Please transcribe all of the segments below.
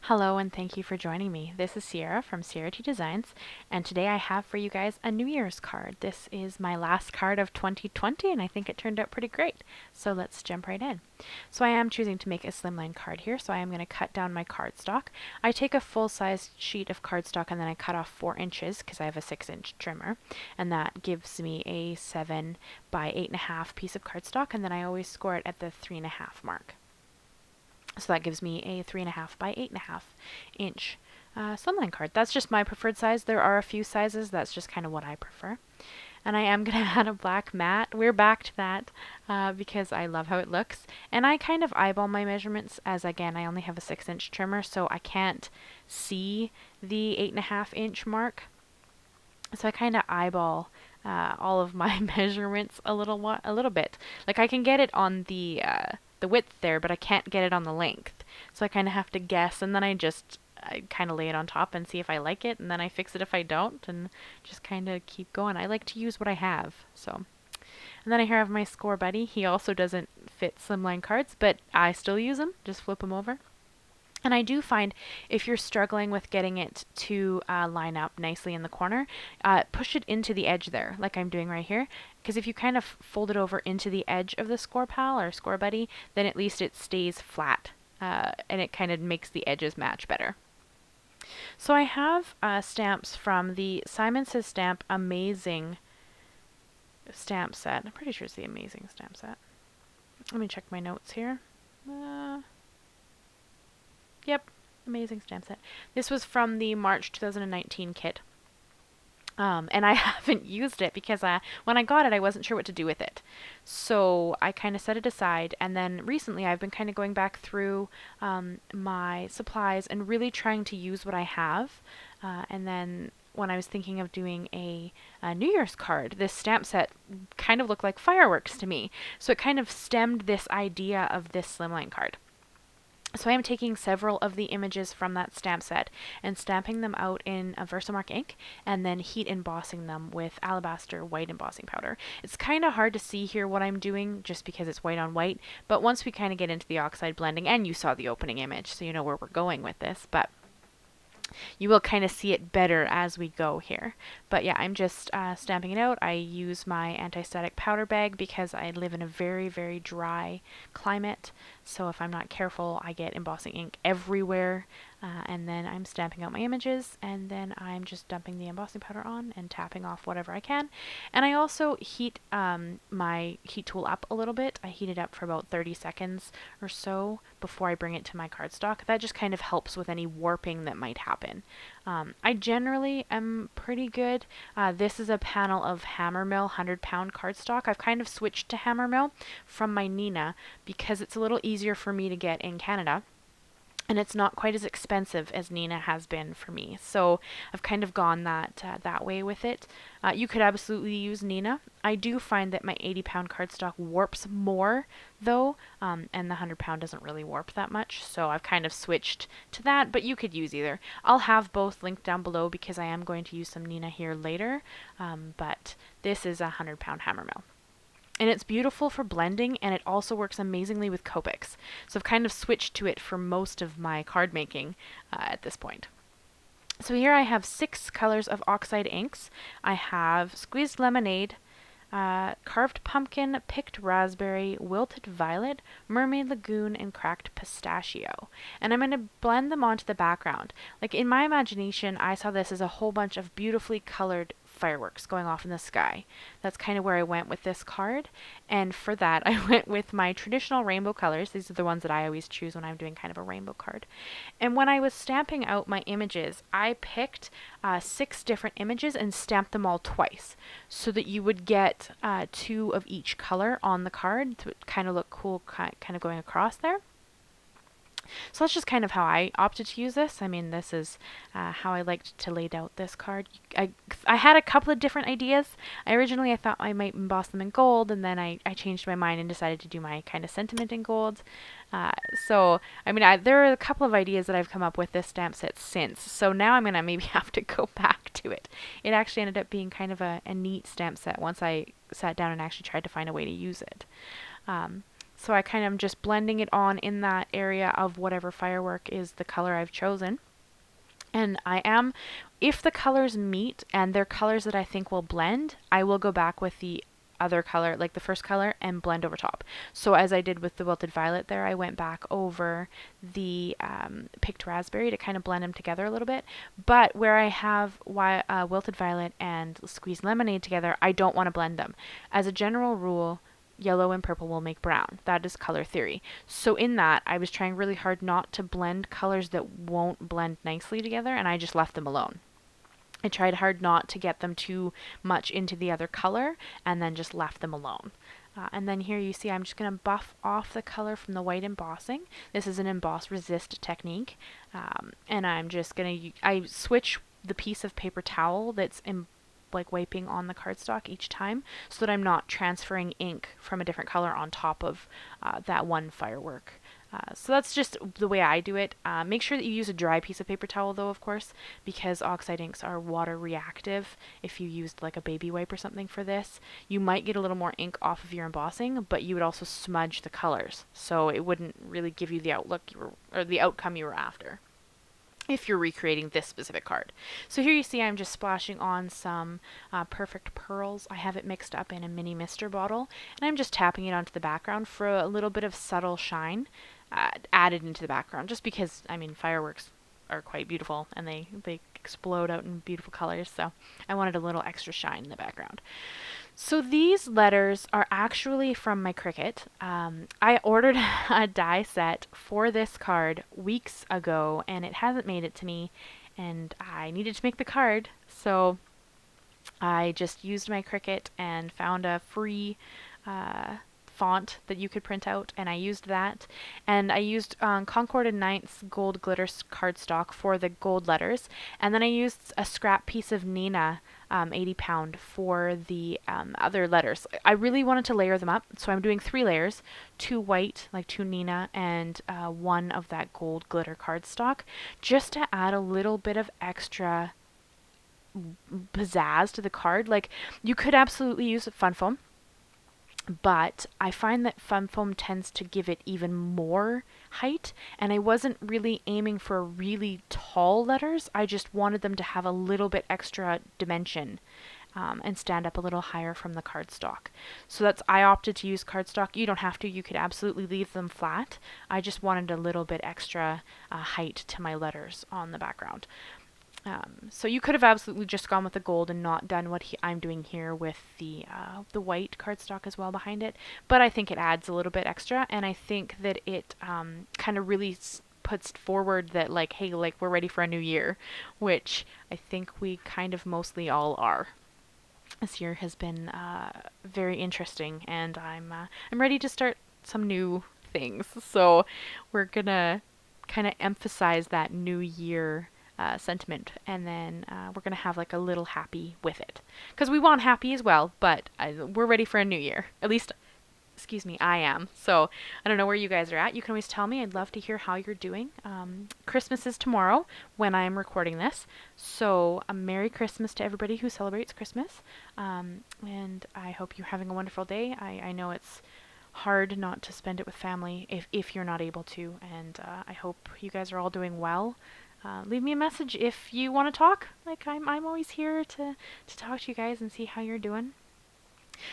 Hello and thank you for joining me. This is Sierra from Sierra T Designs, and today I have for you guys a New Year's card. This is my last card of 2020 and I think it turned out pretty great. So let's jump right in. So I am choosing to make a slimline card here, so I am going to cut down my cardstock. I take a full-size sheet of cardstock and then I cut off 4 inches because I have a 6-inch trimmer, and that gives me a 7 by 8.5 piece of cardstock, and then I always score it at the 3.5 mark. So that gives me a 3.5 by 8.5 inch slimline card. That's just my preferred size. There are a few sizes. That's just kind of what I prefer. And I am going to add a black mat. We're back to that because I love how it looks. And I kind of eyeball my measurements as, again, I only have a 6-inch trimmer, so I can't see the 8.5-inch mark. So I kind of eyeball all of my measurements a little bit. Like I can get it on the width there, but I can't get it on the length. So I kind of have to guess, and then I kind of lay it on top and see if I like it, and then I fix it if I don't, and just kind of keep going. I like to use what I have. So, and then I here have my score buddy. He also doesn't fit slimline cards, but I still use him. Just flip him over. And I do find if you're struggling with getting it to line up nicely in the corner, push it into the edge there, like I'm doing right here. Because if you kind of fold it over into the edge of the score pal or score buddy, then at least it stays flat. And it kind of makes the edges match better. So I have stamps from the Simon Says Stamp Amazing stamp set. I'm pretty sure it's the Amazing stamp set. Let me check my notes here. Yep, Amazing stamp set. This was from the March 2019 kit. And I haven't used it because when I got it, I wasn't sure what to do with it. So I kind of set it aside, and then recently I've been kind of going back through my supplies and really trying to use what I have. And then when I was thinking of doing a New Year's card, this stamp set kind of looked like fireworks to me. So it kind of stemmed this idea of this slimline card. So I am taking several of the images from that stamp set and stamping them out in a Versamark ink, and then heat embossing them with Alabaster White embossing powder. It's kind of hard to see here what I'm doing just because it's white on white, but once we kind of get into the oxide blending, and you saw the opening image, so you know where we're going with this, but you will kind of see it better as we go here. But yeah, I'm just stamping it out. I use my anti-static powder bag because I live in a very, very dry climate. So if I'm not careful, I get embossing ink everywhere. And then I'm stamping out my images, and then I'm just dumping the embossing powder on and tapping off whatever I can. And I also heat my heat tool up a little bit. I heat it up for about 30 seconds or so before I bring it to my cardstock. That just kind of helps with any warping that might happen. I generally am pretty good. This is a panel of Hammermill 100-pound cardstock. I've kind of switched to Hammermill from my Neenah because it's a little easier for me to get in Canada. And it's not quite as expensive as Neenah has been for me. So I've kind of gone that way with it. You could absolutely use Neenah. I do find that my 80-pound cardstock warps more, though, and the 100-pound doesn't really warp that much. So I've kind of switched to that, but you could use either. I'll have both linked down below because I am going to use some Neenah here later. But this is a 100-pound Hammermill. And it's beautiful for blending, and it also works amazingly with Copics. So I've kind of switched to it for most of my card making at this point. So here I have 6 colors of Oxide inks. I have Squeezed Lemonade, Carved Pumpkin, Picked Raspberry, Wilted Violet, Mermaid, Lagoon, and Cracked Pistachio. And I'm going to blend them onto the background. Like in my imagination, I saw this as a whole bunch of beautifully colored fireworks going off in the sky. That's kind of where I went with this card, and for that I went with my traditional rainbow colors. These are the ones that I always choose when I'm doing kind of a rainbow card. And when I was stamping out my images, I picked 6 different images and stamped them all twice so that you would get 2 of each color on the card to kind of look cool, kind of going across there. So that's just kind of how I opted to use this. I mean, this is how I liked to lay out this card. I had a couple of different ideas. Originally I thought I might emboss them in gold, and then I changed my mind and decided to do my kind of sentiment in gold. So, I mean, there are a couple of ideas that I've come up with this stamp set since. So now I'm going to maybe have to go back to it. It actually ended up being kind of a neat stamp set once I sat down and actually tried to find a way to use it. So I kind of am just blending it on in that area of whatever firework is the color I've chosen. And if the colors meet and they're colors that I think will blend, I will go back with the other color, like the first color, and blend over top. So as I did with the Wilted Violet there, I went back over the picked raspberry to kind of blend them together a little bit. But where I have Wilted Violet and Squeezed Lemonade together, I don't want to blend them. As a general rule, yellow and purple will make brown. That is color theory. So in that, I was trying really hard not to blend colors that won't blend nicely together, and I just left them alone. I tried hard not to get them too much into the other color and then just left them alone. And then here you see I'm just going to buff off the color from the white embossing. This is an emboss resist technique. And I'm just going to, I switch the piece of paper towel that's like wiping on the cardstock each time so that I'm not transferring ink from a different color on top of that one firework. So that's just the way I do it. Make sure that you use a dry piece of paper towel though, of course, because Oxide inks are water reactive. If you used like a baby wipe or something for this, you might get a little more ink off of your embossing, but you would also smudge the colors. So it wouldn't really give you the the outcome you were after if you're recreating this specific card. So here you see I'm just splashing on some Perfect Pearls. I have it mixed up in a mini mister bottle, and I'm just tapping it onto the background for a little bit of subtle shine added into the background, just because, I mean, fireworks are quite beautiful, and they explode out in beautiful colors, so I wanted a little extra shine in the background. So these letters are actually from my Cricut. I ordered a die set for this card weeks ago, and it hasn't made it to me, and I needed to make the card, so I just used my Cricut and found a free font that you could print out, and I used that, and I used Concord and Ninth's gold glitter cardstock for the gold letters, and then I used a scrap piece of Neenah 80 pound for the other letters. I really wanted to layer them up, so I'm doing 3 layers, 2 white, like 2 Neenah, and 1 of that gold glitter cardstock, just to add a little bit of extra pizzazz to the card. Like, you could absolutely use fun foam, but I find that fun foam tends to give it even more height, and I wasn't really aiming for really tall letters. I just wanted them to have a little bit extra dimension and stand up a little higher from the cardstock. So I opted to use cardstock. You don't have to, you could absolutely leave them flat. I just wanted a little bit extra height to my letters on the background. So you could have absolutely just gone with the gold and not done what I'm doing here with the white cardstock as well behind it. But I think it adds a little bit extra, and I think that it kind of really puts forward that, like, hey, like, we're ready for a new year, which I think we kind of mostly all are. This year has been very interesting, and I'm ready to start some new things. So we're gonna kind of emphasize that new year sentiment, and then we're gonna have like a little happy with it, because we want happy as well, but we're ready for a new year. At least, excuse me, I am. So I don't know where you guys are at. You can always tell me. I'd love to hear how you're doing. Christmas is tomorrow when I'm recording this, so a Merry Christmas to everybody who celebrates Christmas, and I hope you're having a wonderful day. I know it's hard not to spend it with family if you're not able to, and I hope you guys are all doing well. Leave me a message if you want to talk. Like, I'm always here to talk to you guys and see how you're doing.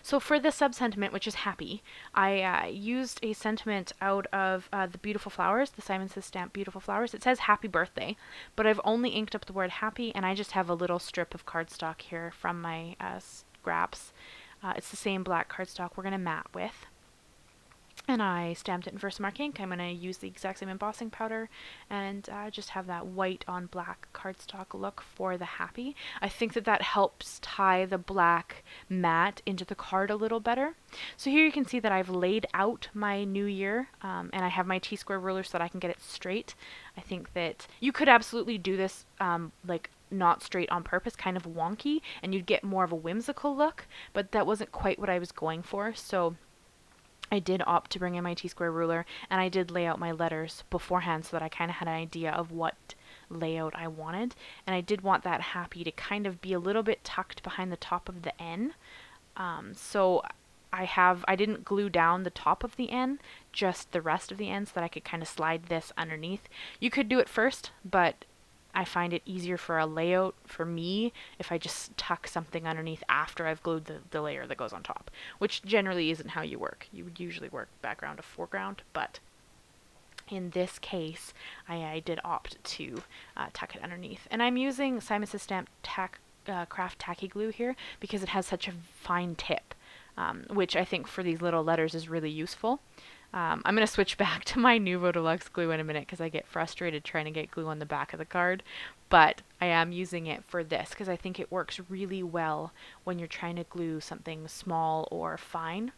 So for the sub-sentiment, which is happy, I used a sentiment out of the Beautiful Flowers, the Simon Says stamp Beautiful Flowers. It says happy birthday, but I've only inked up the word happy, and I just have a little strip of cardstock here from my scraps. It's the same black cardstock we're going to mat with. And I stamped it in Versamark ink. I'm going to use the exact same embossing powder and just have that white on black cardstock look for the happy. I think that helps tie the black mat into the card a little better. So here you can see that I've laid out my new year, and I have my T-square ruler so that I can get it straight. I think that you could absolutely do this like not straight on purpose, kind of wonky, and you'd get more of a whimsical look, but that wasn't quite what I was going for. So I did opt to bring in my T-square ruler, and I did lay out my letters beforehand so that I kind of had an idea of what layout I wanted. And I did want that happy to kind of be a little bit tucked behind the top of the N. So I didn't glue down the top of the N, just the rest of the N, so that I could kind of slide this underneath. You could do it first, but I find it easier for a layout for me if I just tuck something underneath after I've glued the layer that goes on top, which generally isn't how you work. You would usually work background to foreground, but in this case, I did opt to tuck it underneath. And I'm using Simon Says Stamp Craft Tacky Glue here because it has such a fine tip, which I think for these little letters is really useful. I'm going to switch back to my Nuvo Deluxe glue in a minute because I get frustrated trying to get glue on the back of the card, but I am using it for this because I think it works really well when you're trying to glue something small or fine,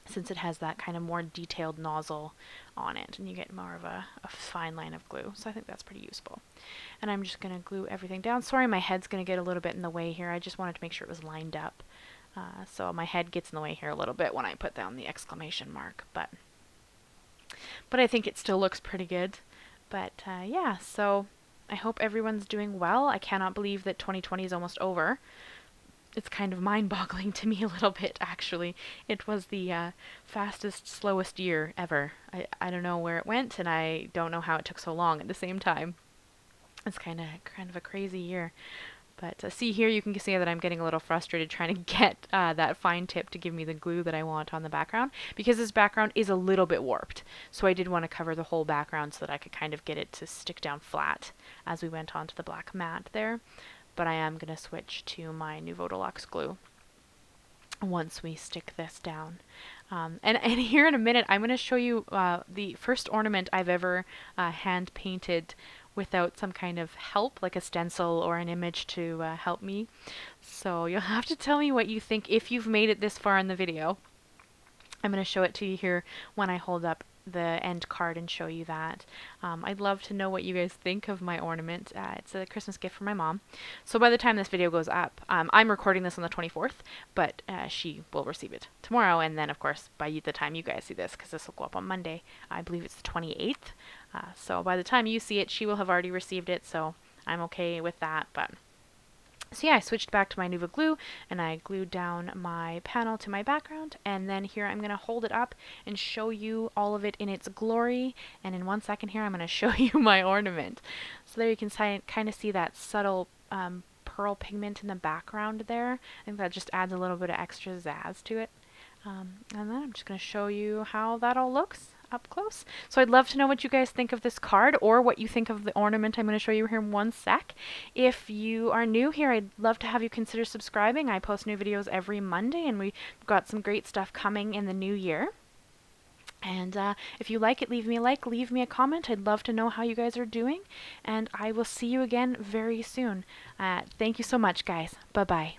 since it has that kind of more detailed nozzle on it and you get more of a fine line of glue. So I think that's pretty useful. And I'm just going to glue everything down. Sorry, my head's going to get a little bit in the way here. I just wanted to make sure it was lined up. So my head gets in the way here a little bit when I put down the exclamation mark, but I think it still looks pretty good. But yeah, so I hope everyone's doing well. I cannot believe that 2020 is almost over. It's kind of mind-boggling to me a little bit, actually. It was the fastest, slowest year ever. I don't know where it went, and I don't know how it took so long at the same time. It's kind of a crazy year. But see here, you can see that I'm getting a little frustrated trying to get that fine tip to give me the glue that I want on the background, because this background is a little bit warped. So I did want to cover the whole background so that I could kind of get it to stick down flat as we went on to the black mat there. But I am going to switch to my Nuvo Deluxe glue once we stick this down. And here in a minute, I'm going to show you the first ornament I've ever hand painted without some kind of help, like a stencil or an image to help me. So you'll have to tell me what you think if you've made it this far in the video. I'm going to show it to you here when I hold up the end card and show you that. I'd love to know what you guys think of my ornament. It's a Christmas gift from my mom. So by the time this video goes up, I'm recording this on the 24th, but she will receive it tomorrow, and then of course by the time you guys see this, because this will go up on Monday, I believe it's the 28th. So by the time you see it, she will have already received it, so I'm okay with that. But so yeah, I switched back to my Nuvo glue and I glued down my panel to my background, and then here I'm going to hold it up and show you all of it in its glory, and in 1 second here I'm going to show you my ornament. So there you can kind of see that subtle pearl pigment in the background there. I think that just adds a little bit of extra zazz to it. And then I'm just going to show you how that all looks up close. So I'd love to know what you guys think of this card, or what you think of the ornament I'm going to show you here in 1 sec. If you are new here, I'd love to have you consider subscribing. I post new videos every Monday, and we've got some great stuff coming in the new year. And if you like it, leave me a like, leave me a comment. I'd love to know how you guys are doing, and I will see you again very soon. Thank you so much, guys. Bye-bye.